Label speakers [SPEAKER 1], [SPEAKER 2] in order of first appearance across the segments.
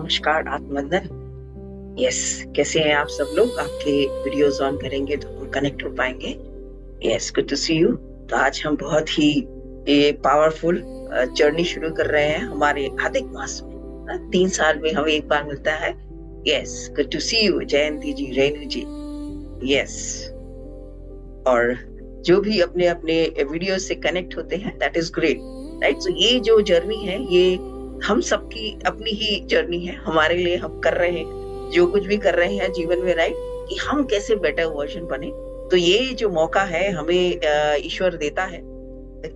[SPEAKER 1] नमस्कार, आत्मवंदन। यस, कैसे हैं आप सब लोग? आपके वीडियोस ऑन करेंगे तो हम कनेक्ट हो पाएंगे। Yes, good to see you. तो आज हम बहुत ही पावरफुल जर्नी शुरू कर रहे हैं हमारे अधिक मास में। 3 साल में हमें एक बार मिलता है। Yes, good to see you Jayanti ji, Renu ji. Yes, और जो भी अपने अपने वीडियो से कनेक्ट होते हैं, दैट इज ग्रेट, राइट। तो ये जो जर्नी है, ये हम सबकी अपनी ही जर्नी है। हमारे लिए हम कर रहे हैं जो कुछ भी कर रहे हैं जीवन में, राइट, कि हम कैसे बेटर वर्जन बने। तो ये जो मौका है हमें ईश्वर देता है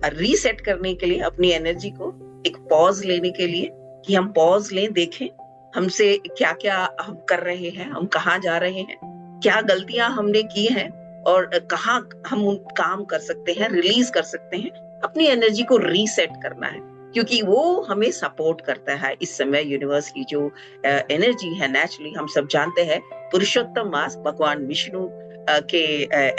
[SPEAKER 1] रीसेट करने के लिए, अपनी एनर्जी को एक पॉज लेने के लिए, कि हम पॉज लें, देखें हमसे क्या क्या हम कर रहे हैं, हम कहाँ जा रहे हैं, क्या गलतियां हमने की हैं और कहाँ हम काम कर सकते हैं, रिलीज कर सकते हैं। अपनी एनर्जी को रीसेट करना है, क्योंकि वो हमें सपोर्ट करता है। इस समय यूनिवर्स की जो एनर्जी है, नेचुरली हम सब जानते हैं पुरुषोत्तम मास भगवान विष्णु के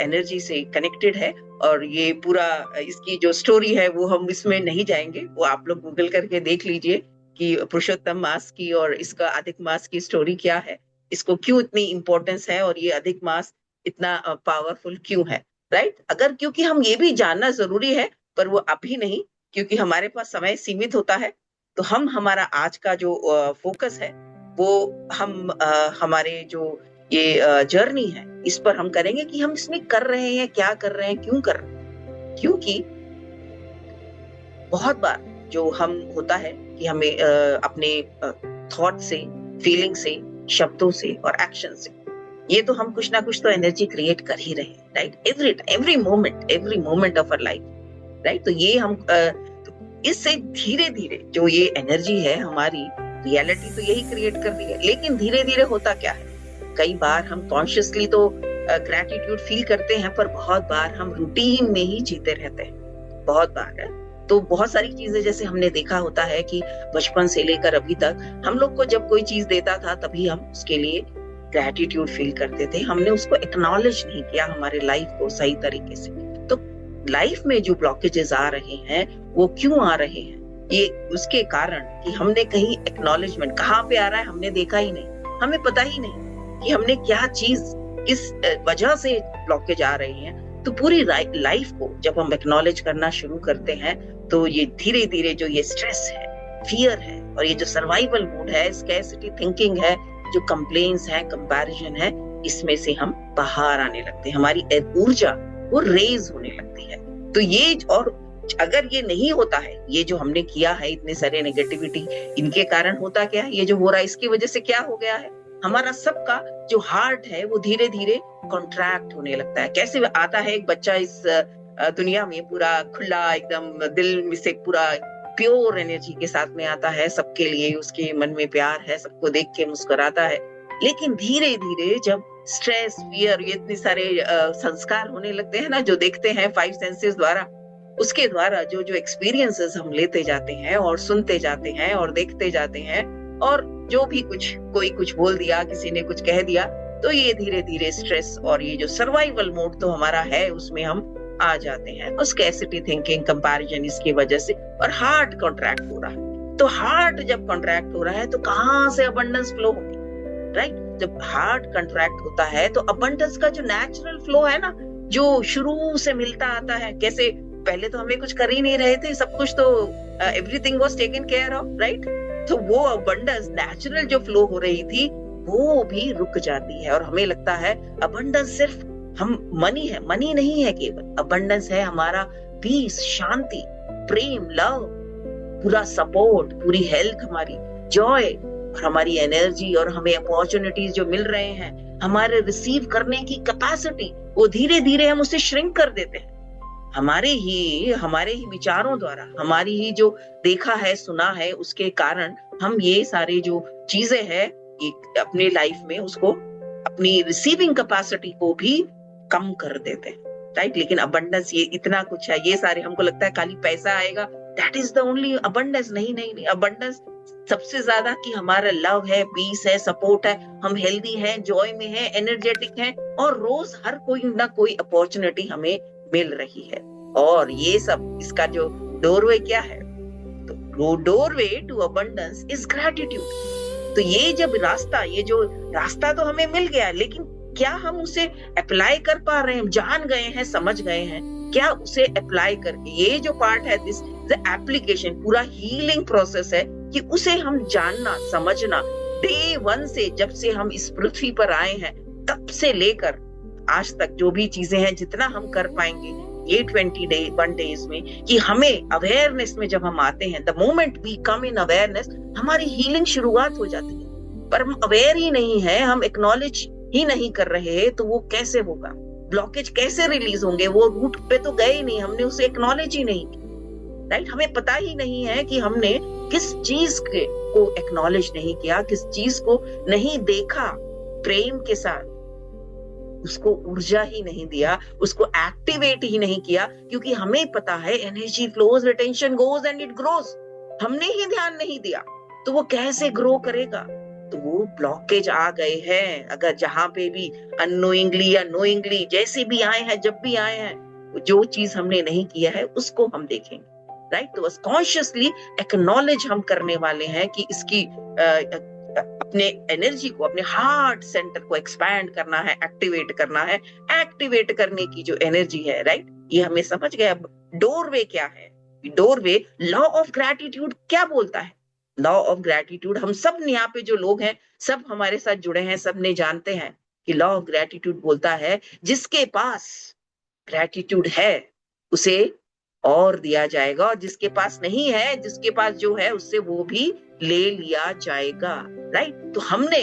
[SPEAKER 1] एनर्जी से कनेक्टेड है। और ये पूरा इसकी जो स्टोरी है वो हम इसमें नहीं जाएंगे, वो आप लोग गूगल करके देख लीजिए कि पुरुषोत्तम मास की और इसका अधिक मास की स्टोरी क्या है, इसको क्यों इतनी इंपॉर्टेंस है और ये अधिक मास इतना पावरफुल क्यों है, राइट। अगर क्योंकि हम ये भी जानना जरूरी है, पर वो अभी नहीं, क्योंकि हमारे पास समय सीमित होता है। तो हम हमारा आज का जो फोकस है वो हम हमारे जो ये जर्नी है इस पर हम करेंगे कि हम इसमें कर रहे हैं, क्या कर रहे हैं, क्यों कर रहे हैं। क्योंकि बहुत बार जो हम होता है कि हमें अपने थॉट से, फीलिंग से, शब्दों से और एक्शन से, ये तो हम कुछ ना कुछ तो एनर्जी क्रिएट कर ही रहे हैं, right. Every moment of our life, right. तो ये हम तो इससे धीरे धीरे जो ये एनर्जी है, हमारी रियलिटी तो यही क्रिएट कर रही है। लेकिन धीरे धीरे होता क्या है, कई बार हम कॉन्शियसली तो ग्रैटिट्यूड फील करते हैं, पर बहुत बार हम रूटीन में ही जीते रहते हैं। बहुत बार है तो बहुत सारी चीजें, जैसे हमने देखा होता है कि बचपन से लेकर अभी तक हम लोग को जब कोई चीज देता था तभी हम उसके लिए ग्रैटिट्यूड फील करते थे। हमने उसको एक्नॉलेज नहीं किया, हमारे लाइफ को सही तरीके से। तो लाइफ में जो ब्लॉकेजेस आ रहे हैं वो क्यों आ रहे हैं, ये उसके कारण कि हमने कहीं एक्नॉलेजमेंट, कहाँ पे आ रहा है हमने देखा ही नहीं, हमें पता ही नहीं कि हमने क्या चीज, किस वजह से ब्लॉकेज आ रही है। तो पूरी लाइफ को जब हम एक्नॉलेज करना शुरू करते हैं तो ये धीरे धीरे जो ये स्ट्रेस है, फियर है और ये जो सर्वाइवल मूड है, स्कैरसिटी थिंकिंग है, जो कंप्लेन्स है, कंपैरिजन है, इसमें से हम बाहर आने लगते हैं। हमारी ऊर्जा वो रेज होने लगती है। तो ये, और अगर ये नहीं होता है, ये जो हमने किया है, इतने सारे नेगेटिविटी, इनके कारण होता क्या है, ये जो हो रहा है इसकी वजह से क्या हो गया है, हमारा सबका जो हार्ट है वो धीरे धीरे कॉन्ट्रैक्ट होने लगता है। कैसे आता है एक बच्चा इस दुनिया में पूरा खुला, एकदम दिल में से पूरा प्योर एनर्जी के साथ में आता है, सबके लिए उसके मन में प्यार है, सबको देख के मुस्कुराता है। लेकिन धीरे धीरे जब स्ट्रेस, फियर, ये इतने सारे संस्कार होने लगते हैं ना, जो देखते हैं 5 सेंसेस द्वारा, उसके द्वारा जो जो एक्सपीरियंसेस हम लेते जाते हैं और सुनते जाते हैं और देखते जाते हैं, और जो भी कुछ, कोई कुछ बोल दिया, किसी ने कुछ कह दिया, तो ये धीरे धीरे स्ट्रेस और ये जो सर्वाइवल मोड तो हमारा है उसमें हम आ जाते हैं। और स्कैरसिटी थिंकिंग, कंपैरिजन, इसकी वजह से, और हार्ट कॉन्ट्रैक्ट हो रहा है। तो हार्ट जब कॉन्ट्रैक्ट हो रहा है तो कहाँ से अबंडेंस फ्लो होगी, राइट। जब हार्ट कॉन्ट्रैक्ट होता है तो अबंडेंस का जो नेचुरल फ्लो है ना, जो शुरू से मिलता आता है, कैसे पहले तो हमें कुछ कर ही नहीं रहे थे, सब कुछ तो everything was taken care of, right. तो वो अबंडेंस नेचुरल जो फ्लो हो रही थी वो भी रुक जाती है, और हमें लगता है अबंडेंस सिर्फ हम मनी है, मनी नहीं है केवल, अबंडेंस है हमारा पीस, शांति, प्रेम, लव, पूरा सपोर्ट, पूरी हेल्थ, हमारी जॉय और हमारी एनर्जी, और हमें अपॉर्चुनिटीज जो मिल रहे हैं, हमारे रिसीव करने की कैपेसिटी, वो धीरे धीरे हम उसे श्रिंक कर देते हैं। हमारे ही विचारों द्वारा, हमारी ही जो देखा है, सुना है, उसके कारण हम ये सारे जो चीजें हैं अपने लाइफ में, उसको, अपनी रिसीविंग कैपेसिटी को भी कम कर देते हैं, राइट। लेकिन अबंडेंस ये इतना कुछ है, ये सारे हमको लगता है खाली पैसा आएगा, that is the only abundance. नहीं, अबंडेंस सबसे ज्यादा कि हमारा लव है, पीस है, सपोर्ट है, हम हेल्दी हैं, जॉय में हैं, एनर्जेटिक हैं, और रोज हर कोई ना कोई अपॉर्चुनिटी हमें मिल रही है। और ये सब, इसका जो डोरवे क्या है, तो doorway to abundance is gratitude. तो ये जब ये जो रास्ता तो हमें मिल गया, लेकिन क्या हम उसे अप्लाई कर पा रहे हैं? जान गए हैं, समझ गए हैं, क्या उसे अप्लाई करके, ये जो पार्ट है दिस द एप्लीकेशन, पूरा हीलिंग प्रोसेस है कि उसे हम जानना समझना, डे 1 से, जब से हम इस पृथ्वी पर आए हैं तब से लेकर आज तक जो भी चीजें हैं, जितना हम कर पाएंगे ये 21 डेज में, कि हमें अवेयरनेस में जब हम आते हैं, the moment we come in awareness, हमारी हीलिंग शुरुआत हो जाती है। पर हम अवेयर ही नहीं है, हम एक्नॉलेज ही नहीं कर रहे, तो वो कैसे होगा? ब्लॉकेज कैसे रिलीज होंगे? वो रूट पे तो गए ही नहीं, हमने उसे एक्नॉलेज ही नहीं किया, राइट? हमें पता ही नहीं है कि हमने किस चीज को एक्नॉलेज नहीं किया, किस चीज को नहीं देखा प्रेम के साथ, उसको ऊर्जा ही नहीं दिया, उसको एक्टिवेट ही नहीं किया, क्योंकि हमें पता है energy flows, retention goes and it grows. हमने ही ध्यान नहीं दिया तो वो कैसे ग्रो करेगा? तो वो ब्लॉकेज आ गए हैं, अगर जहां पे भी अननोइंगली या नोइंगली जैसे भी आए हैं, जब भी आए हैं, जो चीज हमने नहीं किया है उसको हम देखेंगे, राइट? तो बस कॉन्शियसली एक्नॉलेज हम करने वाले हैं कि इसकी अपने एनर्जी को, अपने हार्ट सेंटर को एक्सपैंड करना है, एक्टिवेट करना है। एक्टिवेट करने की जो एनर्जी है, राइट, ये हमें समझ गया। डोरवे क्या है? डोरवे लॉ ऑफ ग्रैटिट्यूड क्या बोलता है? लॉ ऑफ ग्रैटिट्यूड हम सब यहाँ पे जो लोग हैं, सब हमारे साथ जुड़े हैं, सब ने जानते हैं कि लॉ ऑफ ग्रैटिट्यूड बोलता है जिसके पास ग्रैटिट्यूड है उसे और दिया जाएगा, और जिसके पास नहीं है, जिसके पास जो है उससे वो भी ले लिया जाएगा, राइट? तो हमने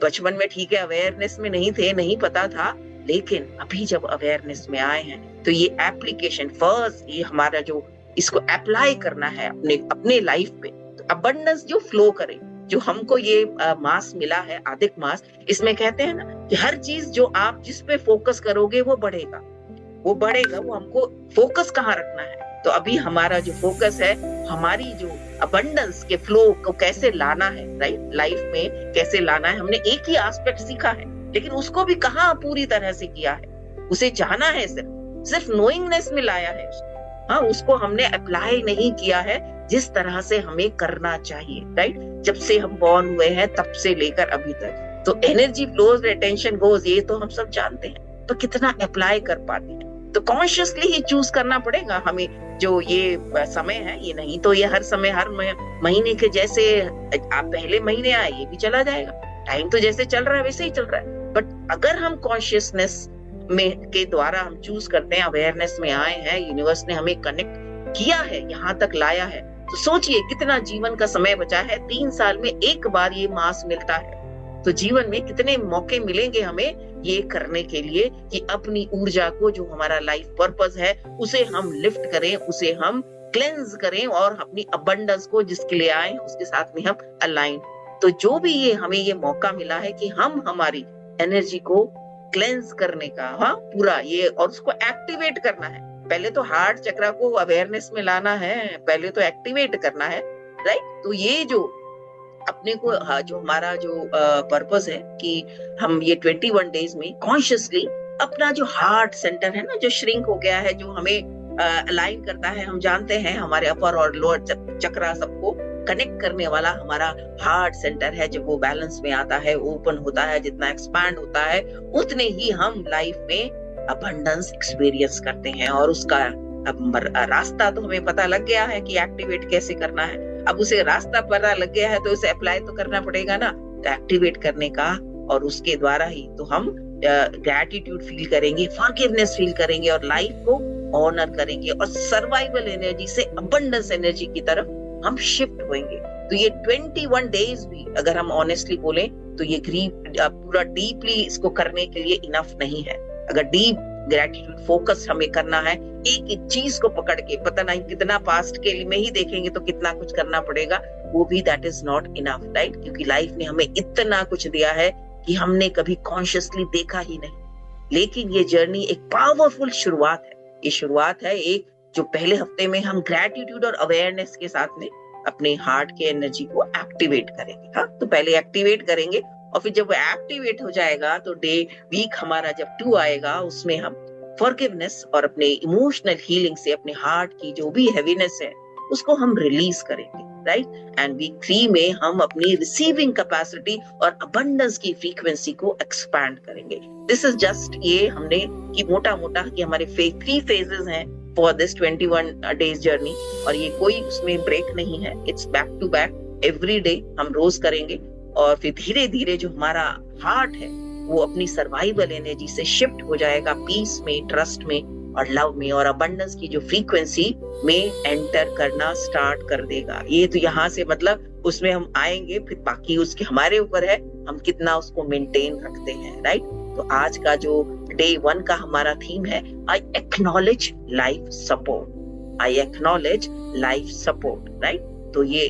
[SPEAKER 1] बचपन में, ठीक है, अवेयरनेस में नहीं थे, नहीं पता था, लेकिन अभी जब अवेयरनेस में आए हैं तो ये एप्लीकेशन फर्स्ट, ये हमारा जो इसको अप्लाई करना है अपने लाइफ पे, तो अबंडेंस जो फ्लो करे, जो हमको ये मास मिला है, आदिक मास, इसमें कहते हैं ना कि हर चीज जो आप जिस पे फोकस करोगे वो बढ़ेगा, वो बढ़ेगा। वो हमको फोकस कहाँ रखना है? तो अभी हमारा जो फोकस है, हमारी जो अबंडेंस के फ्लो को कैसे लाना है, राइट, लाइफ में कैसे लाना है। हमने एक ही एस्पेक्ट सीखा है, लेकिन उसको भी कहाँ पूरी तरह से किया है, उसे जाना है, सिर्फ नोइंगनेस में लाया है, हाँ, उसको हमने अप्लाई नहीं किया है जिस तरह से हमें करना चाहिए, राइट? जब से हम बॉर्न हुए हैं तब से लेकर अभी तक, तो एनर्जी फ्लोज, रिटेंशन गोज, ये तो हम सब जानते हैं, तो कितना अप्लाई कर पाते हैं? तो कॉन्शियसली ही चूज करना पड़ेगा हमें। जो ये समय है, ये नहीं तो ये हर समय, हर महीने के जैसे आप पहले महीने आए, ये भी चला जाएगा। टाइम तो जैसे चल रहा है वैसे ही चल रहा है, बट अगर हम कॉन्शियसनेस में के द्वारा हम चूज करते हैं, अवेयरनेस में आए हैं, यूनिवर्स ने हमें कनेक्ट किया है, यहाँ तक लाया है, तो सोचिए कितना जीवन का समय बचा है। 3 साल में एक बार ये मास मिलता है, तो जीवन में कितने मौके मिलेंगे हमें ये करने के लिए कि अपनी ऊर्जा को, जो हमारा लाइफ पर्पस है, उसे हम लिफ्ट करें, उसे हम क्लेंज करें, और अपनी अबंडेंस को जिसके लिए आए उसके साथ में हम अलाइन। तो जो भी ये हमें ये मौका मिला है कि हम हमारी एनर्जी को क्लेंज करने का, हाँ, पूरा ये, और उसको एक्टिवेट करना है। पहले तो हार्ट चक्र को अवेयरनेस में लाना है, पहले तो एक्टिवेट करना है, राइट? तो ये जो अपने को, जो हमारा जो पर्पस है कि हम ये 21 डेज में कॉन्शियसली अपना जो हार्ट सेंटर है ना, जो श्रिंक हो गया है, जो हमें अलाइन करता है, हम जानते हैं हमारे अपर और लोअर चक्रा सबको कनेक्ट करने वाला हमारा हार्ट सेंटर है। जब वो बैलेंस में आता है, ओपन होता है, जितना एक्सपैंड होता है, उतने ही हम लाइफ में अबंडेंस एक्सपीरियंस करते हैं। और उसका रास्ता तो हमें पता लग गया है कि एक्टिवेट कैसे करना है। अब उसे रास्ता पता लग गया है तो उसे अप्लाई तो करना पड़ेगा ना, तो एक्टिवेट करने का, और उसके द्वारा ही तो हम ग्रैटिट्यूड फील करेंगे, फॉरगिवनेस फील करेंगे, और लाइफ को ऑनर करेंगे, और सर्वाइवल एनर्जी से अबंडेंस एनर्जी की तरफ हम शिफ्ट होंगे। तो ये 21 डेज भी अगर हम ऑनेस्टली बोले तो ये पूरा डीपली इसको करने के लिए इनफ नहीं है। अगर डीप ग्रैटिट्यूड फोकस हमें करना है, एक एक चीज को पकड़ के, पता नहीं कितना पास्ट के लिए में ही देखेंगे तो कितना कुछ करना पड़ेगा, वो भी that is not enough, right? क्योंकि लाइफ ने हमें इतना कुछ दिया है कि हमने कभी कॉन्शियसली देखा ही नहीं। लेकिन ये जर्नी एक पावरफुल शुरुआत है। ये शुरुआत है एक, जो पहले हफ्ते में हम ग्रैटिट्यूड और अवेयरनेस के साथ में अपने हार्ट के एनर्जी को एक्टिवेट करेंगे। हाँ, तो पहले एक्टिवेट करेंगे, और फिर जब वो एक्टिवेट हो जाएगा तो वीक हमारा जब 2 आएगा, उसमें हम फॉरगिवनेस और अपने इमोशनल हीलिंग से अपने हार्ट की जो भी हैवीनेस है उसको हम रिलीज करेंगे। राइट। एंड वीक 3 में हम अपनी रिसीविंग कैपेसिटी और अबंडेंस की फ्रीक्वेंसी को एक्सपैंड करेंगे। दिस इज जस्ट ये हमने कि मोटा मोटा कि हमारे 3 फेजेस हैं फॉर दिस 21 डेज जर्नी, और ये कोई उसमें ब्रेक नहीं है, it's back to back every day हम रोज करेंगे। और फिर धीरे धीरे जो हमारा हार्ट है वो अपनी सर्वाइवल एनर्जी से शिफ्ट हो जाएगा पीस में, ट्रस्ट में और लव में, और अबंडेंस की जो फ्रीक्वेंसी में एंटर करना स्टार्ट कर देगा। ये तो यहाँ से मतलब उसमें हम आएंगे, फिर बाकी उसके हमारे ऊपर है हम कितना उसको मेंटेन रखते हैं, राइट। तो आज का जो डे 1 का हमारा थीम है, I acknowledge life support, I acknowledge life support, right. तो ये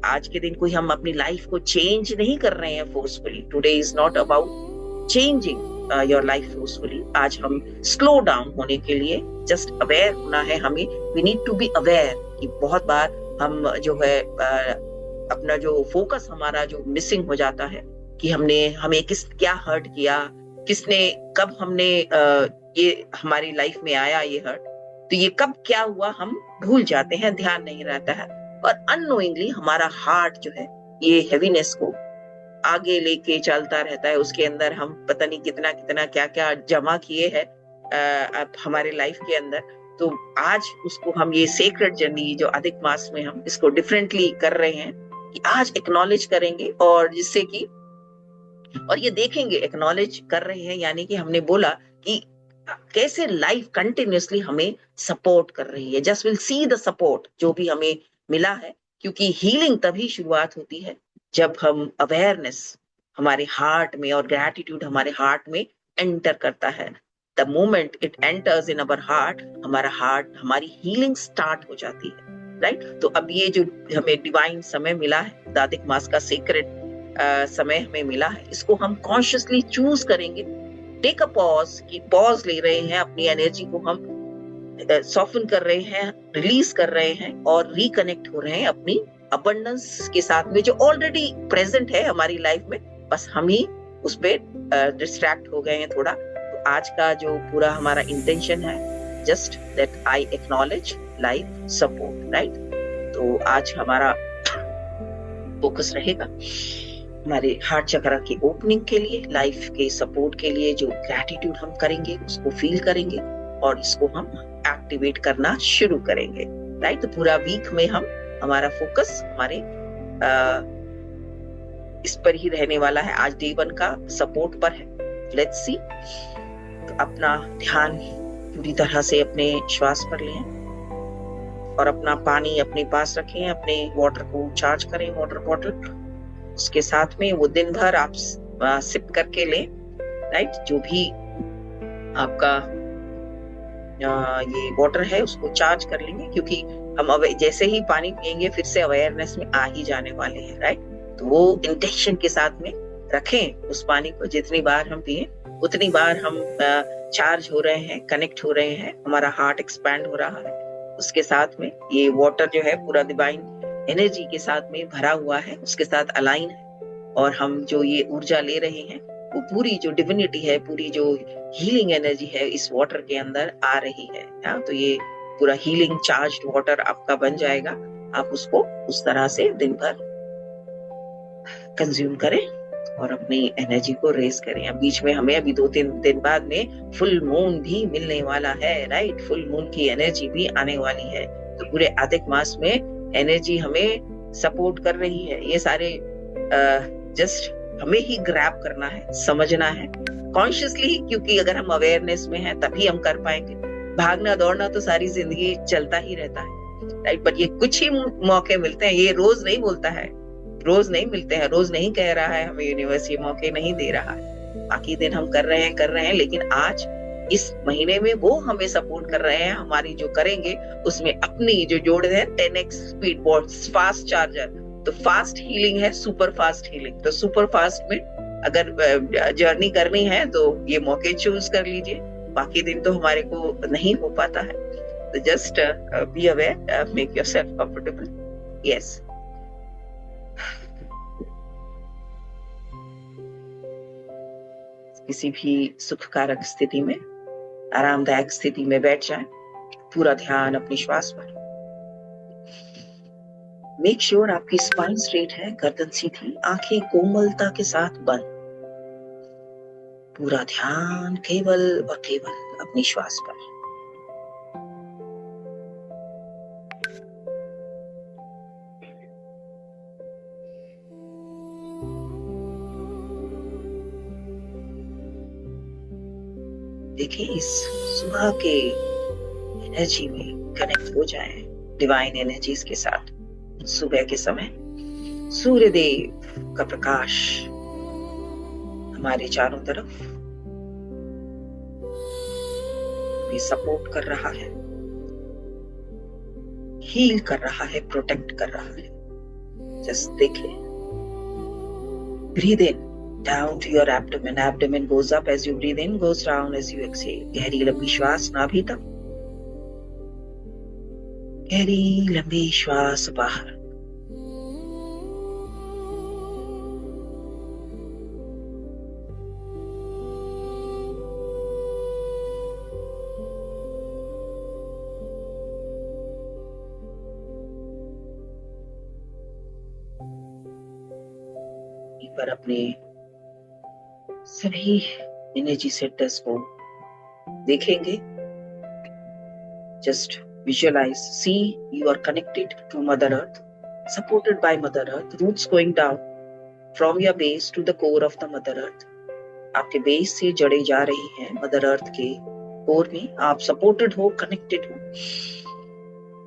[SPEAKER 1] आज के दिन कोई हम अपनी लाइफ को चेंज नहीं कर रहे हैं forcefully. Today is not about changing your life forcefully. आज हम स्लो डाउन होने के लिए जस्ट अवेयर होना है हमें। We need to be aware कि बहुत बार हम जो है अपना जो फोकस हमारा जो मिसिंग हो जाता है कि हमने हमें क्या हर्ट किया, किसने कब हमने ये हमारी लाइफ में आया ये हर्ट, तो ये कब क्या हुआ हम भूल जाते हैं, ध्यान नहीं रहता है। और अननोइंगली हमारा हार्ट जो है ये हेवीनेस को आगे लेके चलता रहता है। उसके अंदर हम पता नहीं कितना कितना क्या क्या जमा किए हैं हमारे लाइफ के अंदर। तो आज उसको हम ये सेक्रेड जर्नी जो अधिक मास में हम इसको डिफरेंटली कर रहे हैं कि आज एक्नॉलेज करेंगे, और जिससे कि और ये देखेंगे एक्नॉलेज कर रहे हैं यानी कि हमने बोला कि कैसे लाइफ कंटिन्यूअसली हमें सपोर्ट कर रही है। Just will see the support जो भी हमें मिला है, क्योंकि हीलिंग तभी शुरुआत होती है जब हम अवेयरनेस हमारे हार्ट में और ग्रैटिट्यूड हमारे हार्ट में एंटर करता है। The moment it enters in our heart, हमारा हार्ट हमारी हीलिंग स्टार्ट हो जाती है, राइट। तो अब ये जो हमें डिवाइन समय मिला है, दादिक मास का सीक्रेट समय हमें मिला है, इसको हम कॉन्शियसली चूज करेंगे। टेक अ पॉज, की पॉज ले रहे हैं, अपनी एनर्जी को हम सॉफ्टन कर रहे हैं, रिलीज कर रहे हैं और रिकनेक्ट हो रहे हैं अपनी अबंडेंस के साथ में जो ऑलरेडी प्रेजेंट है हमारी लाइफ में, बस हम ही उस पे डिस्ट्रैक्ट हो गए हैं थोड़ा। तो आज का जो पूरा हमारा इंटेंशन है, just that I acknowledge life support, right. तो आज हमारा फोकस रहेगा हमारे हार्ट चक्र की ओपनिंग के लिए, लाइफ के सपोर्ट के लिए। जो ग्रैटिट्यूड हम करेंगे उसको फील करेंगे और इसको हम एक्टिवेट करना शुरू करेंगे, राइट। तो पूरा वीक में हमारा फोकस हमारे इस पर ही रहने वाला है। आज डे 1 का सपोर्ट पर है। Let's see. तो अपना ध्यान पूरी तरह से अपने श्वास पर लें और अपना पानी अपने पास रखें, अपने वाटर को चार्ज करें, वाटर बॉटल। उसके साथ में वो दिन भर आप सिप करके लें, राइट। जो भी आपका ये वाटर है उसको चार्ज कर लेंगे, क्योंकि हम जैसे ही पानी पिएंगे फिर से अवेयरनेस में आ ही जाने वाले हैं, राइट। तो वो इंटेंशन के साथ में रखें उस पानी को। जितनी बार हम पिए उतनी बार हम चार्ज हो रहे हैं, कनेक्ट हो रहे हैं, हमारा हार्ट एक्सपैंड हो रहा है। उसके साथ में ये वाटर जो है पूरा डिवाइन एनर्जी के साथ में भरा हुआ है, उसके साथ अलाइन है, और हम जो ये ऊर्जा ले रहे हैं वो पूरी जो डिविनिटी है, पूरी जो हीलिंग एनर्जी है इस वाटर के अंदर आ रही है। तो ये पूरा हीलिंग चार्ज्ड वाटर आपका बन जाएगा। आप उसको उस तरह से दिन भर कंज्यूम करें और अपनी एनर्जी को रेज करें। अब बीच में हमें अभी 2-3 दिन बाद में फुल मून भी मिलने वाला है, राइट। फुल मून की एनर्जी भी आने वाली है। तो पूरे अधिक मास में एनर्जी हमें सपोर्ट कर रही है। ये सारे जस्ट हमें ही ग्रैब करना है, समझना है कॉन्शियसली, क्योंकि अगर हम अवेयरनेस में हैं तभी हम कर पाएंगे। भागना दौड़ना तो सारी जिंदगी चलता ही रहता है, राइट। बट ये कुछ ही मौके मिलते हैं, ये रोज नहीं बोलता है, रोज नहीं मिलते हैं, रोज नहीं कह रहा है हमें यूनिवर्स ये मौके नहीं दे रहा है। बाकी दिन हम कर रहे हैं, लेकिन आज इस महीने में वो हमें सपोर्ट कर रहे हैं। हमारी जो करेंगे उसमें अपनी जो जोड़ है 10x speed board fast charger, तो फास्ट हीलिंग है, सुपर फास्ट हीलिंग। तो सुपर फास्ट में अगर जर्नी करनी है तो ये मौके चूज कर लीजिए। बाकी दिन तो हमारे को नहीं हो पाता है। तो just be aware, make yourself comfortable. Yes, किसी भी सुखकारक स्थिति में, आरामदायक स्थिति में बैठ जाएं। पूरा ध्यान अपनी श्वास पर। मेक श्योर आपकी स्पाइन स्ट्रेट है, गर्दन सीधी, आंखें कोमलता के साथ बंद। पूरा ध्यान केवल और केवल अपनी श्वास पर। देखिए इस सुबह के एनर्जी में कनेक्ट हो जाए डिवाइन एनर्जीज के साथ। सुबह के समय सूर्य देव का प्रकाश हमारे चारों तरफ भी सपोर्ट कर रहा है, हील कर रहा है, प्रोटेक्ट कर रहा है। जस्ट देखिए, breathe in down to your abdomen. Abdomen goes up as you breathe in, goes down as you exhale. गहरी लंबी श्वास नाभि तक, गहरी लंबी श्वास बाहर। एक बार अपने सभी एनर्जी सेंटर्स को देखेंगे। Just visualize, see you are connected to Mother Earth, supported by Mother Earth, roots going down from your base to the core of the Mother Earth. आपके बेस से जड़ें जा रही हैं मदर अर्थ के core में। आप सपोर्टेड हो, कनेक्टेड हो।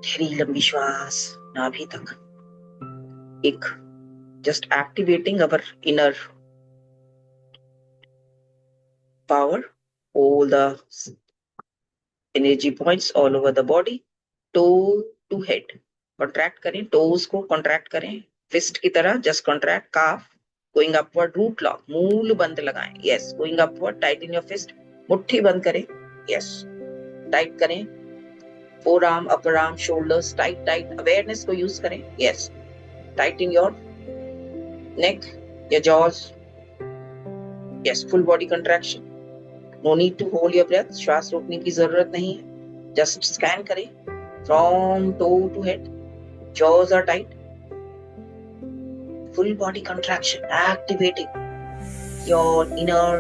[SPEAKER 1] गहरी लंबी श्वास नाभि तक, एक just activating our inner power, all the energy points all over the body, toe to head. Contract करें, toes को contract करें, fist की तरह just contract, calf going upward, root lock, मूल बंद लगाएं, yes, going upward, tighten your fist, मुट्ठी बंद करें, yes, tight करें, forearm, upper arm, shoulders, tight, awareness को use करें, yes, tighten your neck, your jaws, yes, full body contraction. No need to hold your breath. श्वास रोकने की जरूरत नहीं है। Just scan करें from toe to head. Jaws are tight. Full body contraction, activating your inner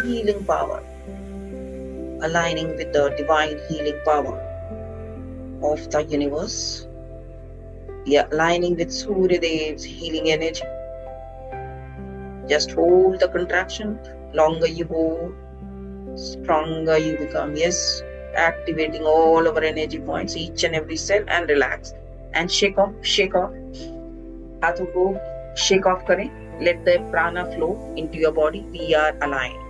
[SPEAKER 1] healing power, aligning with the divine healing power of the universe. We are aligning with Surya Dev's healing energy. Just hold the contraction. Longer you hold, stronger you become. Yes, activating all our energy points, each and every cell, and relax and shake off. हाथों को shake off करें. Let the prana flow into your body. We are aligned.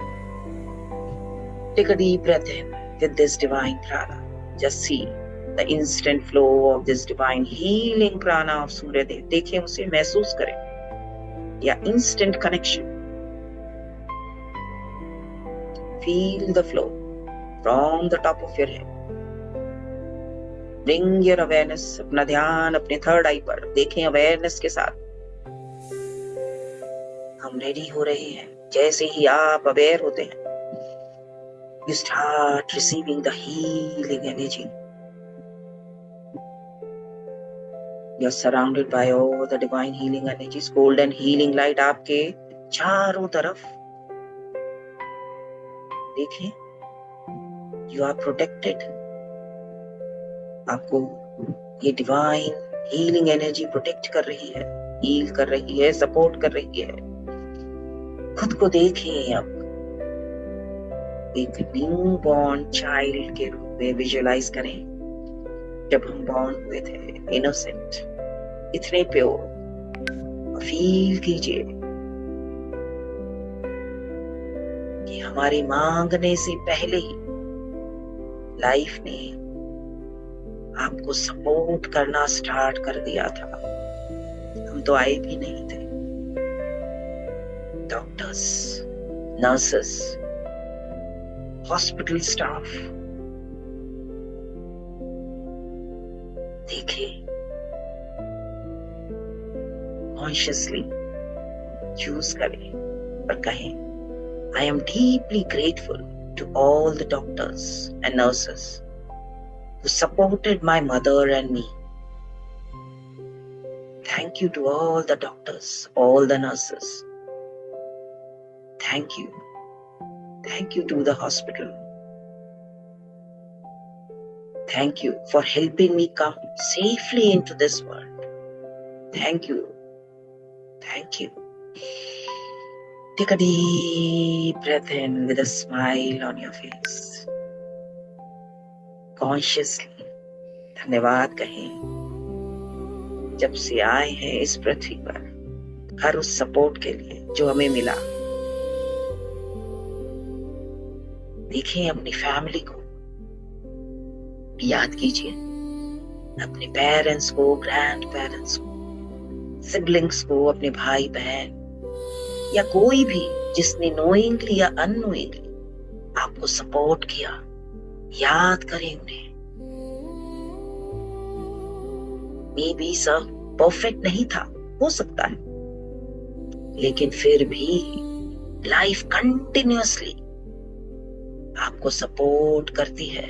[SPEAKER 1] Take a deep breath in with this divine prana. Just see the instant flow of this divine healing prana of Surya Dev. देखें उसे, महसूस करें या instant connection. Feel the flow from the top of your head. Bring your awareness, अपना ध्यान अपने third आई पर देखें अवेयरनेस के साथ। हम रेडी हो रहे हैं। जैसे ही आप अवेयर होते हैं, you start receiving the healing energy. You're surrounded by all the divine healing energies, golden healing light आपके चारों तरफ। देखिए, you are protected. आपको ये डिवाइन हीलिंग एनर्जी प्रोटेक्ट कर रही है, हील कर रही है, सपोर्ट कर रही है। खुद को देखें अब एक न्यू बॉर्न चाइल्ड के रूप में विजुअलाइज करें। जब हम बॉर्न हुए थे, इनोसेंट, इतने प्योर। फील कीजिए कि हमारे मांगने से पहले ही लाइफ ने आपको सपोर्ट करना स्टार्ट कर दिया था। हम तो आए भी नहीं थे। डॉक्टर्स, नर्सेस, हॉस्पिटल स्टाफ, देखें, कॉन्शियसली चूज करें और कहें, I am deeply grateful to all the doctors and nurses who supported my mother and me. Thank you to all the doctors, all the nurses. Thank you. Thank you to the hospital. Thank you for helping me come safely into this world. Thank you. Thank you. Take a deep breath in with a smile on your face. Consciously धन्यवाद कहें जब से आए हैं इस पृथ्वी पर, हर उस support के लिए जो हमें मिला। देखें अपनी फैमिली को, याद कीजिए अपने पेरेंट्स को, ग्रैंड पेरेंट्स को, सिबलिंग्स को, अपने भाई बहन या कोई भी जिसने नोइंगली या अननोइंगली आपको सपोर्ट किया, याद करें उन्हें। मे बी सब परफेक्ट नहीं था, हो सकता है, लेकिन फिर भी लाइफ कंटिन्यूअसली आपको सपोर्ट करती है,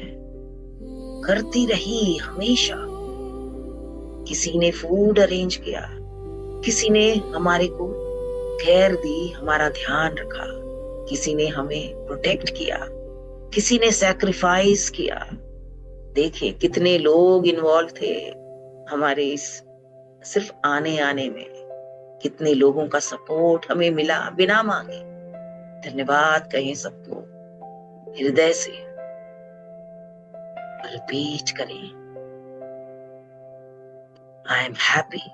[SPEAKER 1] करती रही हमेशा। किसी ने फूड अरेंज किया, किसी ने हमारे को केयर दी, हमारा ध्यान रखा, किसी ने हमें प्रोटेक्ट किया, किसी ने सैक्रिफाइस किया। देखिए कितने लोग इन्वॉल्व थे हमारे इस सिर्फ आने में, कितने लोगों का सपोर्ट हमें मिला बिना मांगे। धन्यवाद कहें सबको हृदय से, रिपीट करें, I am happy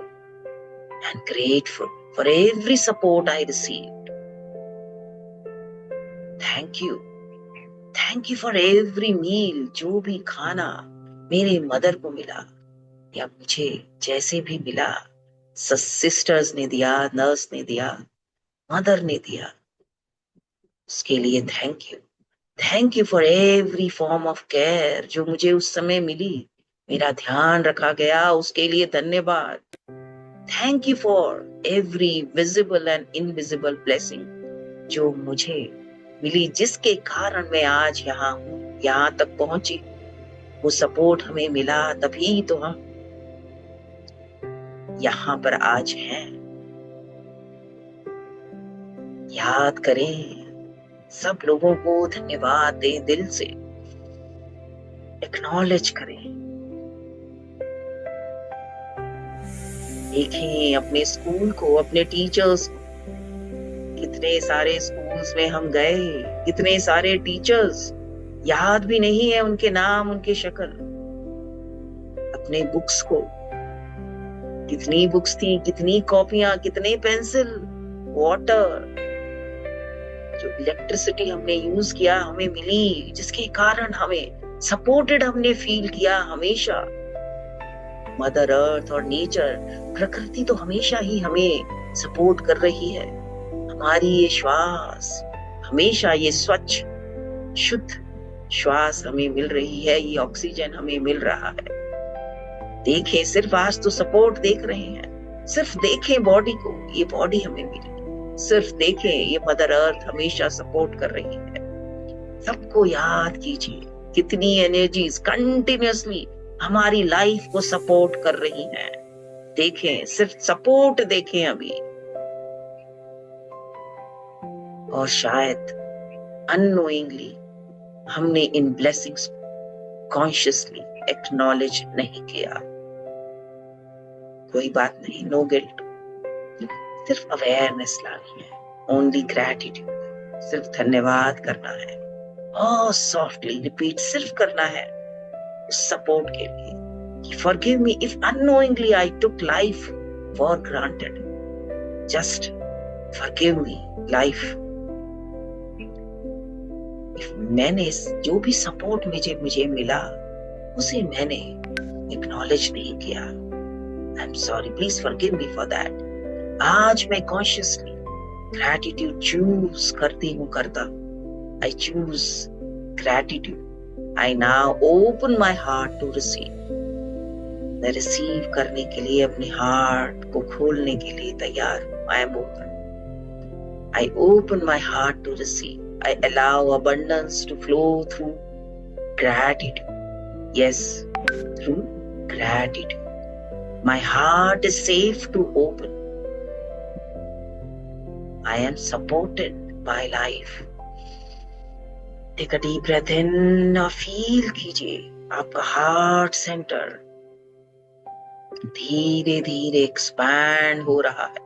[SPEAKER 1] and grateful for every support I received. Thank you. Thank you for every meal, जो भी खाना मेरे मदर को मिला या मुझे जैसे भी मिला, सिस्टर्स ने दिया, नर्स ने दिया, मदर ने दिया, उसके लिए thank you. Thank you for every form of care जो मुझे उस समय मिली, मेरा ध्यान रखा गया, उसके लिए धन्यवाद। Thank you for every visible and invisible blessing जो मुझे मिली, जिसके कारण मैं आज यहाँ हूँ, यहाँ तक पहुंची। वो सपोर्ट हमें मिला, तभी तो हम यहाँ पर आज हैं। याद करें, सब लोगों को धन्यवाद दें दिल से, एक्नॉलेज करें। देखें अपने स्कूल को, अपने टीचर्स को, कितने सारे स्कूल्स में हम गए, कितने सारे टीचर्स याद भी नहीं है उनके नाम, उनके शक्ल। अपने बुक्स को, कितनी बुक्स थी, कितनी कॉपियां, कितने पेंसिल, वाटर, जो इलेक्ट्रिसिटी हमने यूज किया हमें मिली, जिसके कारण हमें सपोर्टेड हमने फील किया हमेशा। मदर अर्थ और नेचर, प्रकृति तो हमेशा ही हमें सपोर्ट कर रही है। हमारी ये श्वास, हमेशा ये स्वच्छ शुद्ध श्वास हमें मिल रही है, ये ऑक्सीजन हमें मिल रहा है। देखें, सिर्फ आज तो सपोर्ट देख रहे हैं, सिर्फ देखें बॉडी को, ये बॉडी हमें मिली। सिर्फ देखें, ये मदर अर्थ हमेशा सपोर्ट कर रही है। सबको याद कीजिए कितनी एनर्जीज कंटिन्यूअसली हमारी लाइफ को सपोर्ट कर रही हैं। देखें, सिर्फ सपोर्ट देखें अभी। और शायद अननोइंगली हमने इन ब्लेसिंग्स कॉन्शियसली एक्नॉलेज नहीं किया। कोई बात नहीं, नो गिल्ट, सिर्फ अवेयरनेस लानी है, ओनली ग्रैटिट्यूड, सिर्फ धन्यवाद करना है। और सॉफ्टली रिपीट सिर्फ करना है उस सपोर्ट के लिए। Forgive me if unknowingly I took life for granted. Just forgive me life. मैंने जो भी सपोर्ट मुझे मिला उसे मैंने एक्नॉलेज नहीं किया। I am sorry, please forgive me for that. आज मैं कॉन्शियसली ग्रैटिट्यूड चूज करती हूँ, करता। I choose gratitude. I now open my heart to receive. मैं रिसीव करने के लिए अपने हार्ट को खोलने के लिए तैयार हूँ। I am open. I open my heart to receive. I allow abundance to flow through gratitude. Yes, through gratitude. My heart is safe to open. I am supported by life. Take a deep breath in और feel कीजिए आपका heart centre धीरे धीरे expand हो रहा है.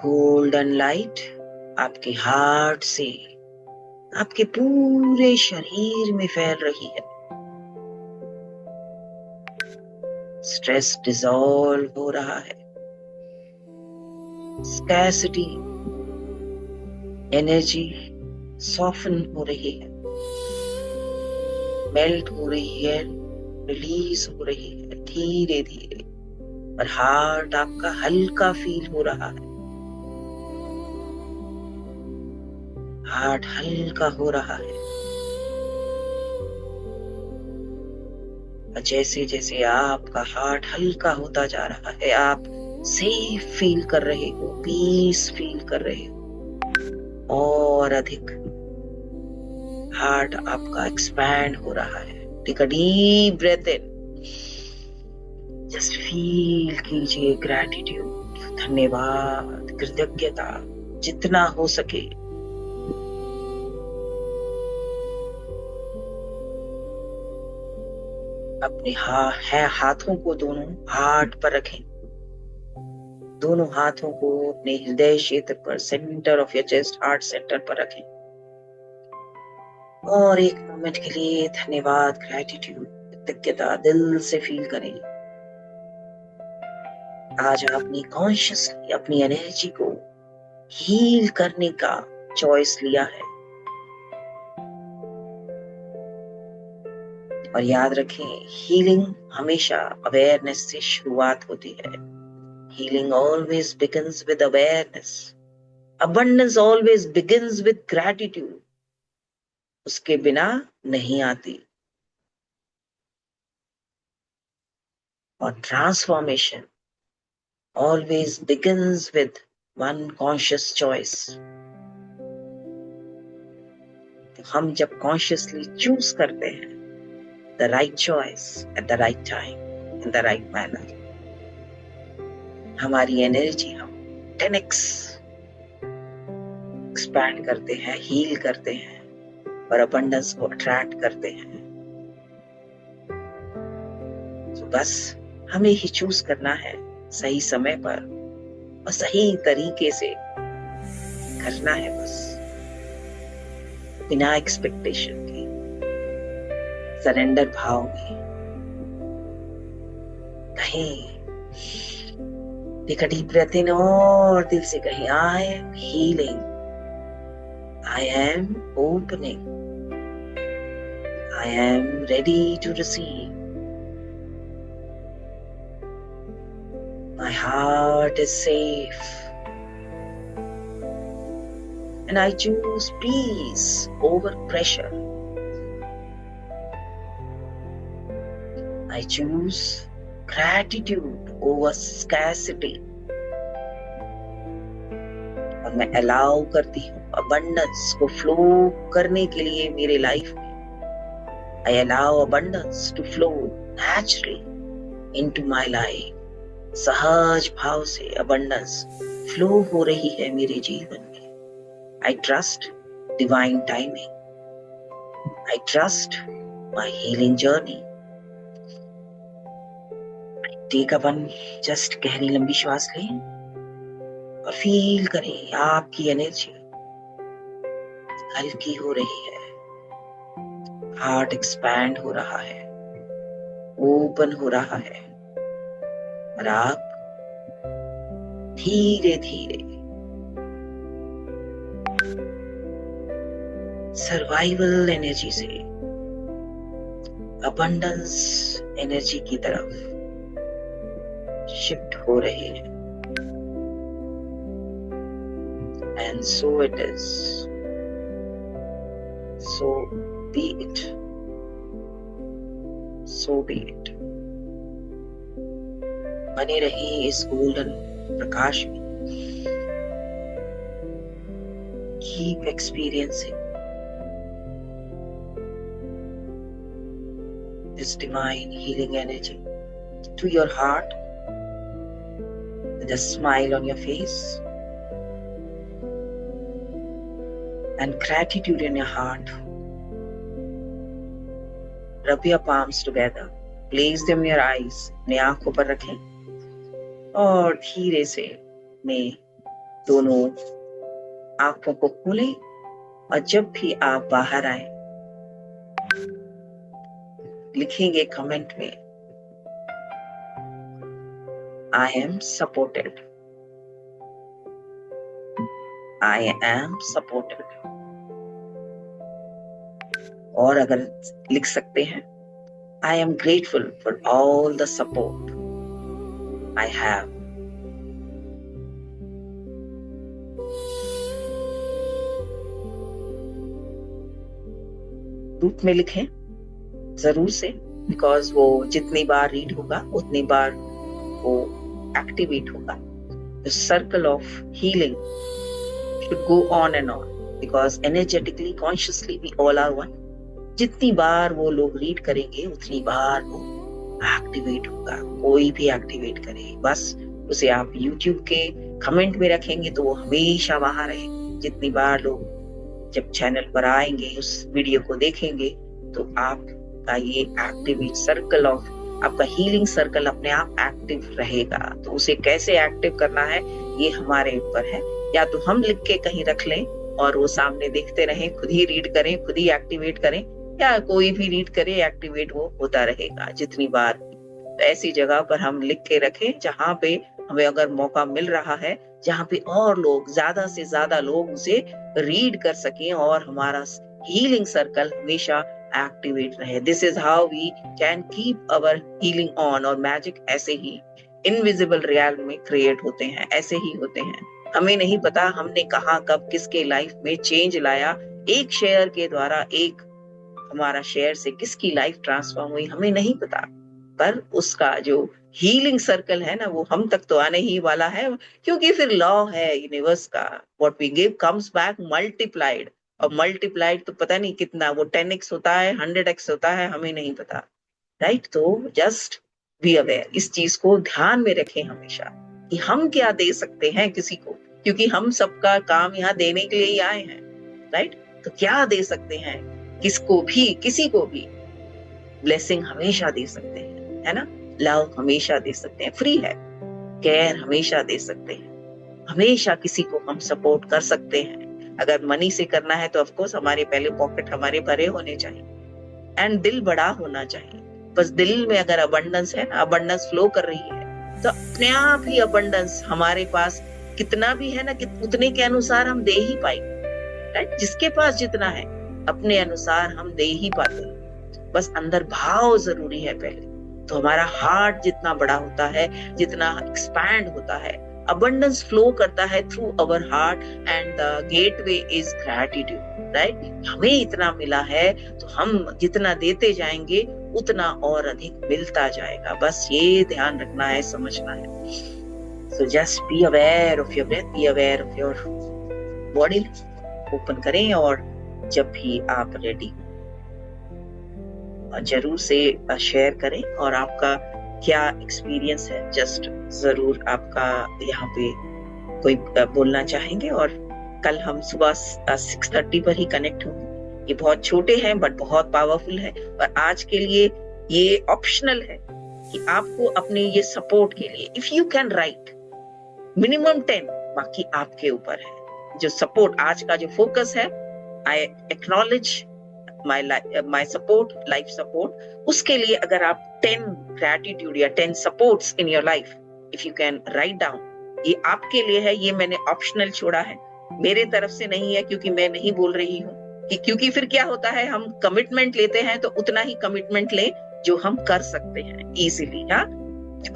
[SPEAKER 1] Golden light आपके heart से आपके पूरे शरीर में फैल रही है. स्ट्रेस डिसॉल्व हो रहा है. स्कैर्सिटी एनर्जी सॉफ्टन हो रही है, मेल्ट हो रही है, रिलीज हो रही है धीरे धीरे. और हार्ट आपका हल्का फील हो रहा है. हार्ट हल्का हो रहा है. जैसे जैसे आपका हार्ट हल्का होता जा रहा है, आप सेफ फील कर रहे हो, पीस फील कर रहे हो. और अधिक हार्ट आपका एक्सपैंड हो रहा है. Take a deep breath in. Just feel कीजिए ग्रैटिट्यूड, धन्यवाद, कृतज्ञता जितना हो सके. अपने हाथों को दोनों हार्ट पर रखें. दोनों हाथों को अपने हृदय क्षेत्र पर, centre of your chest, heart centre पर रखें. और एक मोमेंट के लिए धन्यवाद, ग्रैटिट्यूड, कृतज्ञता दिल से फील करें. आज आपने कॉन्शियसली अपनी एनर्जी को हील करने का चॉइस लिया है. और याद रखें, हीलिंग हमेशा अवेयरनेस से शुरुआत होती है. Healing always begins with awareness. Abundance always begins with gratitude. उसके बिना नहीं आती. और transformation always begins with one conscious choice. तो हम जब कॉन्शियसली चूज करते हैं the right choice at the right time in the right manner, हमारी एनर्जी हम 10x एक्सपैंड करते हैं, हील करते हैं और अबंडेंस को अट्रैक्ट करते हैं. तो बस हमें ही चूज करना है सही समय पर और सही तरीके से करना है. बस बिना एक्सपेक्टेशन के, सरेंडर भाव में कहीं. Take a deep breath in और दिल से कहीं, I am healing, I am opening, I am ready to receive. My heart is safe and I choose peace over pressure. I choose gratitude over scarcity. और मैं allow करती हूँ abundance को flow करने के लिए मेरे लाइफ में. I allow abundance to flow naturally into my life. सहज भाव से अबंडेंस फ्लो हो रही है मेरे जीवन में. I trust divine timing. I trust my healing journey. Take a one, just गहरी लंबी श्वास लें और फील करें आपकी एनर्जी हल्की हो रही है. हार्ट एक्सपैंड हो रहा है, ओपन हो रहा है. और आप धीरे धीरे सर्वाइवल एनर्जी से अबंडेंस एनर्जी की तरफ शिफ्ट हो रहे हैं. And so it is. So be it. So be it. बने रहे इस गोल्डन प्रकाश में. Keep experiencing this divine healing energy to your heart with a smile on your face and gratitude in your heart. Rub your palms together, place them in your eyes, अपने आंखों पर रखें और धीरे से अपने दोनों आंखों को खोलें और जब भी आप बाहर आए लिखेंगे कमेंट में I am supported. I am supported. और अगर लिख सकते हैं I am grateful for all the support I have. Group में लिखें जरूर से, बिकॉज वो जितनी बार रीड होगा उतनी बार वो एक्टिवेट होगा. The circle of healing should go on and on because energetically, consciously we all are one. जितनी बार वो लोग रीड करेंगे उतनी बार वो एक्टिवेट होगा. कोई भी एक्टिवेट करे, बस उसे आप YouTube के कमेंट में रखेंगे तो वो हमेशा वहां रहे. जितनी बार लोग जब चैनल पर आएंगे उस वीडियो को देखेंगे तो आपका ये एक्टिवेट सर्कल ऑफ आपका हीलिंग सर्कल अपने आप एक्टिव रहेगा. तो उसे कैसे एक्टिव करना है ये हमारे ऊपर है. या तो हम लिख के कहीं रख लें और वो सामने देखते रहें, खुद ही रीड करें, खुद ही एक्टिवेट करें, या कोई भी रीड करे एक्टिवेट वो होता रहेगा जितनी बार. तो ऐसी जगह पर हम लिख के रखें जहां पे हमें अगर मौका मिल रहा है, जहां पे और लोग ज्यादा से ज्यादा लोग उसे रीड कर सकें और हमारा हीलिंग सर्कल हमेशा एक्टिवेट रहे. This is how we can keep our healing on. और मैजिक ऐसे ही इनविजिबल रियल में क्रिएट होते हैं, ऐसे ही होते हैं. हमें नहीं पता हमने कहाँ कब किसके लाइफ में चेंज लाया. एक शेयर के द्वारा, एक हमारा शेयर से किसकी लाइफ ट्रांसफॉर्म हुई हमें नहीं पता, पर उसका जो हीलिंग सर्कल है ना वो हम तक तो आने ही वाला है, क्योंकि फिर लॉ है यूनिवर्स का. What we give comes back multiplied. और मल्टीप्लाइड तो पता नहीं कितना, वो 10x होता है, 100x होता है, हमें नहीं पता. राइट? तो जस्ट बी अवेयर. इस चीज को ध्यान में रखें हमेशा कि हम क्या दे सकते हैं किसी को, क्योंकि हम सबका काम यहाँ देने के लिए ही आए हैं. राइट? तो क्या दे सकते हैं किसको भी, किसी को भी. ब्लेसिंग हमेशा दे सकते हैं, है ना. लव हमेशा दे सकते हैं, फ्री है. केयर हमेशा दे सकते हैं, हमेशा किसी को हम सपोर्ट कर सकते हैं. अगर मनी से करना है तो ऑफ कोर्स हमारे पहले पॉकेट हमारे भरे होने चाहिए एंड दिल बड़ा होना चाहिए. बस दिल में अगर अबंडेंस है ना, अबंडेंस फ्लो कर रही है तो अपने आप ही अबंडेंस हमारे पास कितना भी है ना कि उतने के अनुसार हम दे ही पाएंगे. राइट? जिसके पास जितना है अपने अनुसार हम दे ही पाते हैं. बस अंदर भाव जरूरी है पहले. तो हमारा हार्ट जितना बड़ा होता है, जितना एक्सपैंड होता है, abundance flow करता है through our heart and the gateway is gratitude. Right? हमें इतना मिला है तो हम जितना देते जाएंगे उतना और अधिक मिलता जाएगा. बस ये ध्यान रखना है, समझना है. So just be aware of your breath, be aware of your body. Open करें और जब भी आप रेडी जरूर से शेयर करें और आपका क्या एक्सपीरियंस है. जस्ट जरूर आपका यहाँ पे कोई बोलना चाहेंगे. और कल हम सुबह 6:30 पर ही कनेक्ट होंगे. ये बहुत छोटे हैं बट बहुत पावरफुल है. और आज के लिए ये ऑप्शनल है कि आपको अपने ये सपोर्ट के लिए if you can write minimum 10, बाकी आपके ऊपर है. जो सपोर्ट आज का जो फोकस है, I acknowledge my support, life support. उसके लिए अगर आप 10 ग्रैटिट्यूड या 10 supports in your life if you can write down, ये आपके लिए है. ये मैंने ऑप्शनल छोड़ा है, मेरे तरफ से नहीं है, क्योंकि मैं नहीं बोल रही हूँ क्योंकि फिर क्या होता है हम कमिटमेंट लेते हैं तो उतना ही कमिटमेंट लें जो हम कर सकते हैं इजीली. हाँ,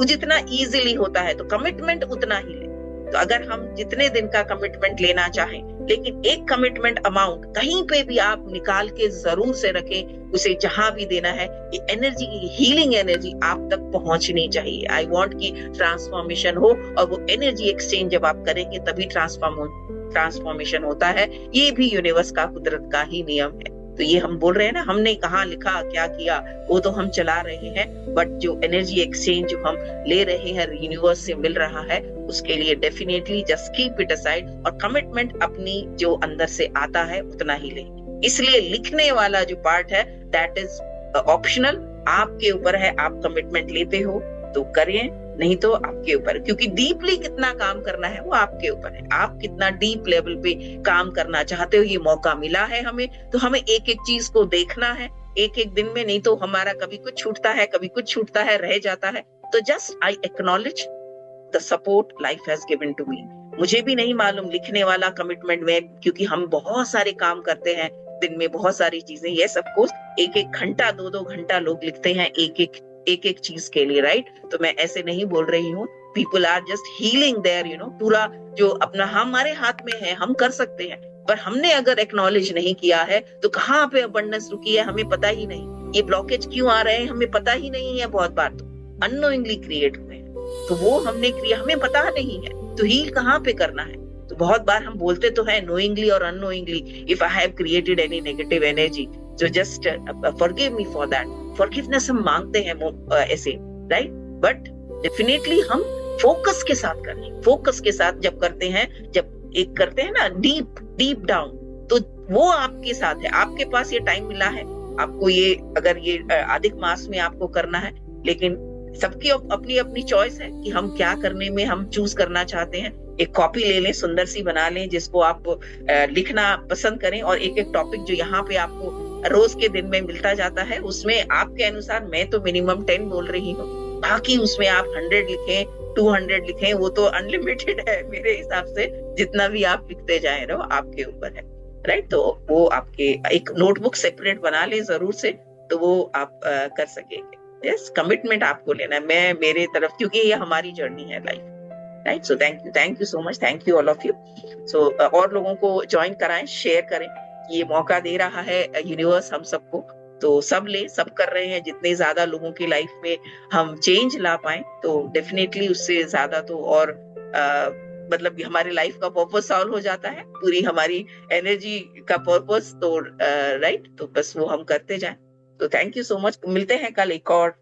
[SPEAKER 1] जितना इजीली होता है तो कमिटमेंट उतना ही लें. तो अगर हम जितने दिन का कमिटमेंट लेना चाहें, लेकिन एक कमिटमेंट अमाउंट कहीं पे भी आप निकाल के जरूर से रखें. उसे जहां भी देना है, ये एनर्जी, हीलिंग एनर्जी आप तक पहुंचनी चाहिए. आई वांट कि ट्रांसफॉर्मेशन हो, और वो एनर्जी एक्सचेंज जब आप करेंगे तभी ट्रांसफॉर्मेशन होता है. ये भी यूनिवर्स का, कुदरत का ही नियम है. तो ये हम बोल रहे हैं ना, हमने कहाँ लिखा क्या किया वो तो हम चला रहे हैं, बट जो एनर्जी एक्सचेंज जो हम ले रहे हैं यूनिवर्स से मिल रहा है, उसके लिए definitely just keep it aside, और कमिटमेंट अपनी जो अंदर से आता है उतना ही लेंगे। इसलिए लिखने वाला जो पार्ट है दैट इज ऑप्शनल, आपके ऊपर है, आप कमिटमेंट लेते हो तो करें, नहीं तो आपके ऊपर, क्योंकि डीपली कितना काम करना है वो आपके ऊपर है, आप कितना डीप लेवल पे काम करना चाहते हो। ये मौका मिला है हमें, तो हमें एक एक चीज को देखना है एक एक दिन में, नहीं तो हमारा कभी कुछ छूटता है, कभी कुछ छूटता है, रह जाता है। तो just I acknowledge the support life has given to me. मुझे भी नहीं मालूम लिखने वाला कमिटमेंट में, क्योंकि हम बहुत सारे काम करते हैं दिन में, बहुत सारी चीजें, ये सब कुछ एक एक घंटा 2-2 घंटा लोग लिखते हैं एक एक चीज के लिए, राइट। तो मैं ऐसे नहीं बोल रही हूँ, people are just healing there, पूरा जो अपना हमारे हाथ में है हम कर सकते हैं, पर हमने अगर एक्नॉलेज नहीं किया है तो कहाँ पे अबंडेंस रुकी है हमें पता ही नहीं, ये ब्लॉकेज क्यों आ रहे हैं हमें पता ही नहीं है, बहुत बार तो अननोइंगली क्रिएट हुए हैं, तो वो हमने क्रिया हमें पता नहीं है, तो हील कहाँ पे करना है। तो बहुत बार हम बोलते तो है नोइंगली और unknowingly, if I have created any negative energy, so just forgive me for that, forgiveness हम मांगते हैं ऐसे, राइट। बट डेफिनेटली हम फोकस के साथ करें, फोकस के साथ जब करते हैं, जब एक करते हैं ना डीप डाउन, तो वो आपके साथ है, आपके पास ये टाइम मिला है आपको, ये अगर ये अधिक मास में आपको करना है, लेकिन सबकी अपनी अपनी चॉइस है कि हम क्या करने में हम चूज करना चाहते हैं। एक कॉपी ले लें, सुंदर सी बना लें, जिसको आप लिखना पसंद करें, और एक एक टॉपिक जो यहाँ पे आपको रोज के दिन में मिलता जाता है, उसमें आपके अनुसार, मैं तो मिनिमम 10 बोल रही हूँ, बाकी उसमें आप 100 लिखें, 200 लिखें, वो तो अनलिमिटेड है मेरे हिसाब से, जितना भी आप लिखते जाए रहो आपके ऊपर है, राइट। तो वो आपके एक नोटबुक सेपरेट बना ले जरूर से, तो वो आप कर सकेंगे। यस, कमिटमेंट आपको लेना है, मैं मेरे तरफ, क्योंकि ये हमारी जर्नी है life, right. So thank you so much, thank you all of you. So और लोगों को ज्वाइन कराएं, शेयर करें, ये मौका दे रहा है यूनिवर्स हम सबको, तो सब कर रहे हैं, जितने ज्यादा लोगों की लाइफ में हम चेंज ला पाए तो डेफिनेटली उससे ज्यादा तो और मतलब हमारे लाइफ का पर्पस सॉल्व हो जाता है, पूरी हमारी एनर्जी का पर्पस, तो राइट, तो बस वो हम करते जाएं। तो थैंक यू सो मच, मिलते हैं कल एक और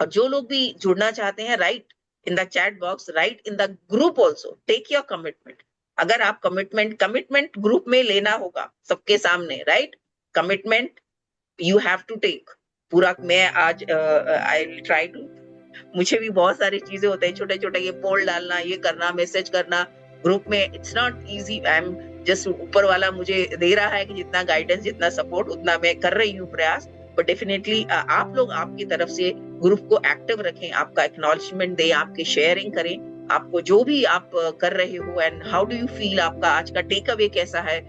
[SPEAKER 1] जो लोग भी जुड़ना चाहते हैं, write in the chat box, write in the group also, take your commitment. अगर आप कमिटमेंट ग्रुप में लेना होगा सबके सामने, right, commitment you have to take पूरा। मैं आज आई विल ट्राई टू, मुझे भी बहुत सारी चीजें होते हैं, छोटे छोटे, ये पोल डालना, ये करना, मैसेज करना ग्रुप में, it's not easy. I am just, ऊपर वाला मुझे दे रहा है कि जितना गाइडेंस, जितना सपोर्ट, उतना मैं कर रही हूँ प्रयास, बट डेफिनेटली आप लोग आपकी तरफ से ग्रुप को एक्टिव रखें, आपका एक्नॉलेजमेंट दें, आपकी शेयरिंग करें, आपको जो भी आप कर रहे हो, and how do you feel, आपका आज का टेक अवे कैसा है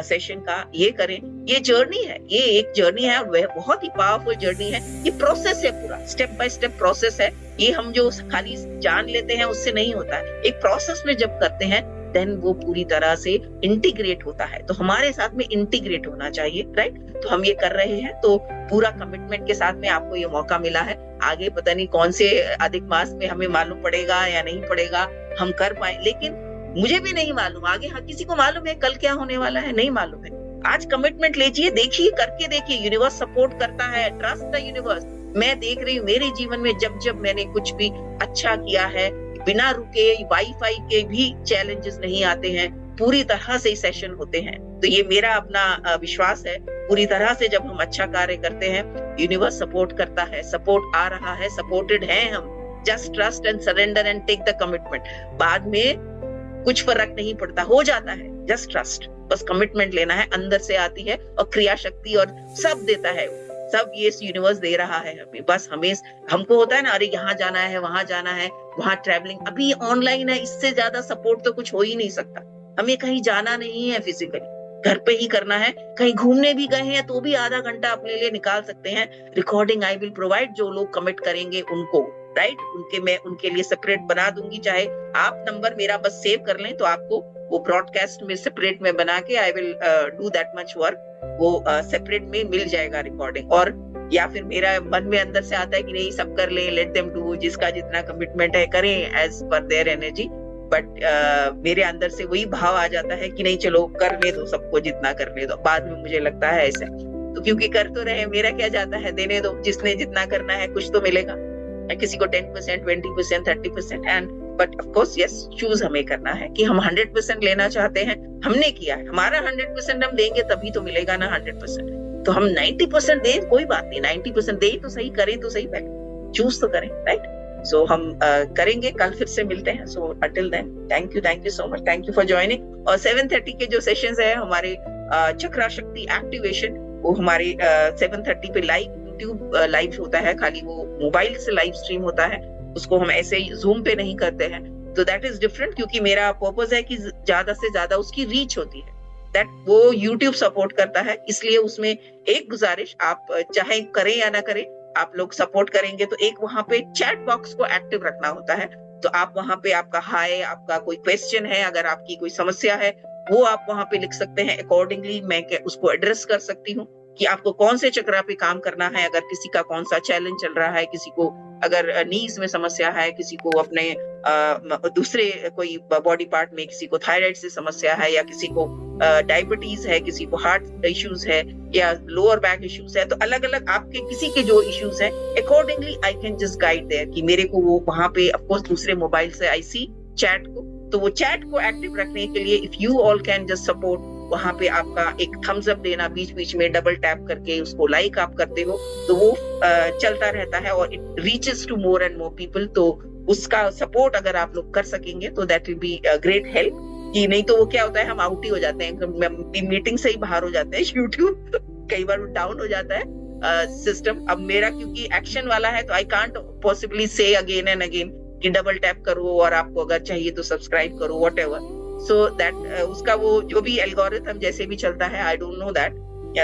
[SPEAKER 1] सेशन का, ये करें। ये जर्नी है, ये एक जर्नी है, वह बहुत ही पावरफुल जर्नी है, ये प्रोसेस है, पूरा स्टेप बाय स्टेप प्रोसेस है। ये हम जो खाली जान लेते हैं उससे नहीं होता है, एक प्रोसेस में जब करते हैं देन वो पूरी तरह से इंटीग्रेट होता है, तो हमारे साथ में इंटीग्रेट होना चाहिए, राइट। तो हम ये कर रहे हैं, तो पूरा कमिटमेंट के साथ में आपको ये मौका मिला है। आगे पता नहीं कौन से अधिक मास में हमें मालूम पड़ेगा या नहीं पड़ेगा, हम कर पाए, लेकिन मुझे भी नहीं मालूम आगे, हाँ किसी को मालूम है कल क्या होने वाला है, नहीं मालूम है। आज कमिटमेंट लीजिए, देखिए, करके देखिए, यूनिवर्स सपोर्ट करता है, ट्रस्ट द यूनिवर्स। मैं देख रही हूँ मेरे जीवन में जब मैंने कुछ भी अच्छा किया है, बिना रुके, वाईफाई के भी चैलेंजेस नहीं आते हैं, पूरी तरह से सेशन होते हैं। तो ये मेरा अपना विश्वास है, पूरी तरह से जब हम अच्छा कार्य करते हैं यूनिवर्स सपोर्ट करता है, सपोर्ट आ रहा है, सपोर्टेड हैं हम। Just trust and surrender and take the commitment. बाद में कुछ फर्क नहीं पड़ता, हो जाता है, जस्ट ट्रस्ट, बस कमिटमेंट लेना है, अंदर से आती है, और क्रिया शक्ति और सब देता है, सब ये यूनिवर्स दे रहा है हमें। बस हमें, हमको होता है ना, अरे यहाँ जाना है, वहां जाना है, वहां ट्रैवलिंग, अभी ऑनलाइन है, इससे ज्यादा सपोर्ट तो कुछ हो ही नहीं सकता। हमें कहीं जाना नहीं है फिजिकली, घर पे ही करना है। कहीं घूमने भी गए हैं तो भी आधा घंटा अपने लिए निकाल सकते हैं। रिकॉर्डिंग आई विल प्रोवाइड, जो लोग कमिट करेंगे उनको, राइट, मैं उनके लिए सेपरेट बना दूंगी। चाहे आप नंबर मेरा बस सेव कर लें तो आपको वो ब्रॉडकास्ट में सेपरेट में बना के, I will do that much work, वो सेपरेट में मिल जाएगा रिकॉर्डिंग। और या फिर मेरा मन में अंदर से आता है कि नहीं, सब कर ले, लेट देम डू, जिसका जितना कमिटमेंट है करें as per their energy. But मेरे अंदर से वही भाव आ जाता है कि नहीं, चलो करने दो, सबको जितना करने दो। बाद में मुझे लगता है ऐसा तो क्योंकि कर तो रहे, मेरा क्या जाता है, देने दो, जिसने जितना करना है कुछ तो मिलेगा, किसी को 10%, 20%, 30%, and but of course yes, choose हमें करना है कि हम 100% लेना चाहते हैं, हमने किया है, हमारा 100% हम देंगे तभी तो मिलेगा ना 100%। तो हम 90% दें, कोई बात नहीं, 90% दें तो सही, करें तो सही, चूज तो करें, राइट। सो हम करेंगे, कल फिर से मिलते हैं। So until then, thank you so much, thank you for joining. और 7:30 के जो सेशंस है हमारे चक्रा शक्ति एक्टिवेशन, वो हमारे 7:30 पे लाइव यूट्यूब लाइव होता है, खाली वो मोबाइल से लाइव स्ट्रीम होता है, उसको हम ऐसे ही जूम पे नहीं करते हैं। तो दैट इज डिफरेंट, क्योंकि मेरा पर्पस है कि ज्यादा से ज्यादा उसकी रीच होती है, दैट वो यूट्यूब सपोर्ट करता है। इसलिए उसमें एक गुजारिश, आप चाहे करें या ना करें, आप लोग सपोर्ट करेंगे तो एक वहां पे चैट बॉक्स को एक्टिव रखना होता है। तो आप वहां पे आपका हाय, आपका कोई क्वेश्चन है, अगर आपकी कोई समस्या है, वो आप वहां पे लिख सकते हैं। अकॉर्डिंगली मैं उसको एड्रेस कर सकती हूँ कि आपको कौन से चक्रा पे काम करना है, अगर किसी का कौन सा चैलेंज चल रहा है, किसी को अगर नीज में समस्या है, किसी को अपने दूसरे कोई बॉडी पार्ट में, किसी को थायराइड से समस्या है, या किसी को डायबिटीज है, किसी को हार्ट इश्यूज है, या लोअर बैक इश्यूज है, तो अलग अलग आपके किसी के जो इश्यूज है, accordingly I can just guide there कि मेरे को वो वहां पे ऑफ कोर्स दूसरे मोबाइल से आई सी चैट को, तो वो चैट को एक्टिव रखने के लिए if you all can just support, वहां पे आपका एक थम्स अप देना, बीच बीच में डबल टैप करके उसको लाइक आप करते हो, तो वो चलता रहता है और it reaches to more and more people. तो उसका सपोर्ट अगर आप लोग कर सकेंगे तो that will be great help. कि नहीं तो वो क्या होता है, हम आउट ही हो जाते हैं, मीटिंग से ही बाहर हो जाते हैं, यूट्यूब कई बार डाउन हो जाता है सिस्टम। अब मेरा क्योंकि एक्शन वाला है, तो आई कांट पॉसिबली से अगेन एंड अगेन कि डबल टैप करो और आपको अगर चाहिए तो सब्सक्राइब करो, व्हाटएवर। सो दैट उसका वो जो भी एल्गोरिथम जैसे भी चलता है, I don't know that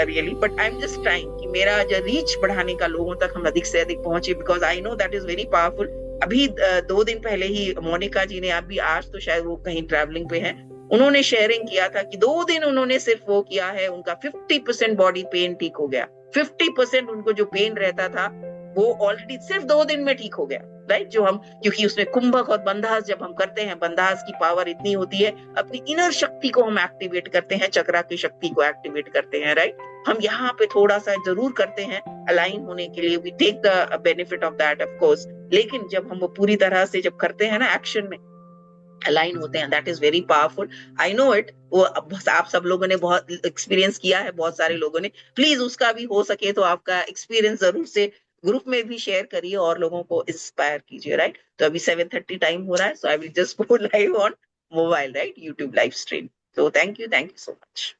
[SPEAKER 1] really, but I am just trying कि मेरा जो रीच बढ़ाने का, लोगों तक हम अधिक से अधिक पहुंचे, because I know that is very powerful. अभी 2 दिन पहले ही मोनिका जी ने, अभी आज तो शायद वो कहीं ट्रैवलिंग पे है, उन्होंने शेयरिंग किया था कि 2 दिन उन्होंने सिर्फ वो किया है, उनका 50% बॉडी पेन ठीक हो गया। 50% उनको जो पेन रहता था वो ऑलरेडी सिर्फ 2 दिन में ठीक हो गया, राइट। जो हम, क्योंकि उसमें कुंभक और बंधास जब हम करते हैं, बंधास की पावर इतनी होती है, अपनी इनर शक्ति को हम एक्टिवेट करते हैं, चक्रा की शक्ति को एक्टिवेट करते हैं, राइट। हम यहाँ पे थोड़ा सा जरूर करते हैं अलाइन होने के लिए, we take the benefit of that of course, लेकिन जब हम वो पूरी तरह से जब करते हैं ना, एक्शन में अलाइन होते हैं, that is very powerful. I know it, वो आप सब लोगों ने बहुत एक्सपीरियंस किया है, बहुत सारे लोगों ने। प्लीज उसका भी हो सके तो आपका एक्सपीरियंस जरूर से ग्रुप में भी शेयर करिए और लोगों को इंस्पायर कीजिए, राइट। तो अभी 7:30 टाइम हो रहा है, so I will just go live on mobile, right, YouTube live stream. So thank you so much.